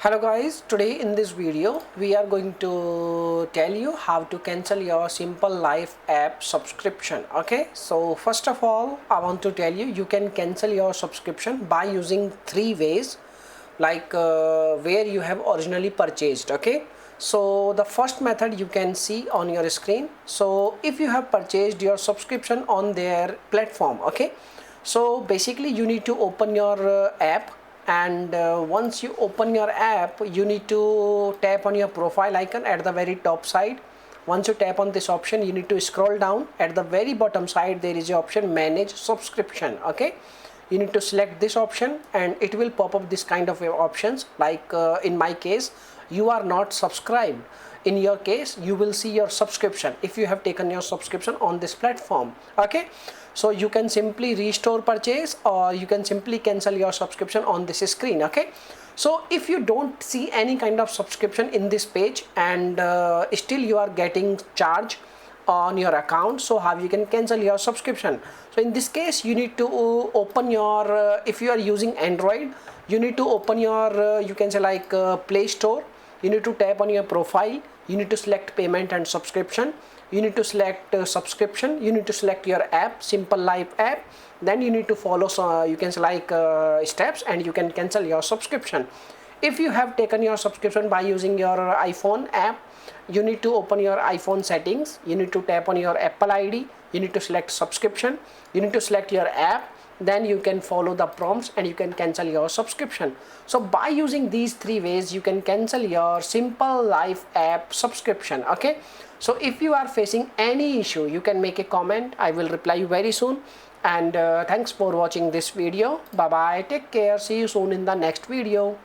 Hello guys, today in this video we are going to tell you how to cancel your Simple Life app subscription. Okay, so first of all I want to tell you you can cancel your subscription by using three ways, like where you have originally purchased. Okay, so the first method you can see on your screen. So if you have purchased your subscription on their platform, okay, so basically you need to open your app, and once you open your app you need to tap on your profile icon at the very top side. Once you tap on this option you need to scroll down. At the very bottom side there is a option manage subscription. Okay, you need to select this option and it will pop up this kind of options, like in my case you are not subscribed. In your case you will see your subscription if you have taken your subscription on this platform. Okay, so you can simply restore purchase or you can simply cancel your subscription on this screen. Okay, so if you don't see any kind of subscription in this page and still you are getting charged on your account, so how you can cancel your subscription? So in this case you need to open your if you are using Android, you need to open your you can say like Play Store. You need to tap on your profile, you need to select payment and subscription, you need to select subscription, you need to select your app, Simple Life app, then you need to follow you can say like steps and you can cancel your subscription. If you have taken your subscription by using your iPhone app, you need to open your iPhone settings, you need to tap on your Apple ID, you need to select subscription, you need to select your app, then you can follow the prompts and you can cancel your subscription. So by using these three ways you can cancel your Simple Life app subscription. Okay, so if you are facing any issue you can make a comment, I will reply you very soon. And thanks for watching this video. Bye bye, take care, see you soon in the next video.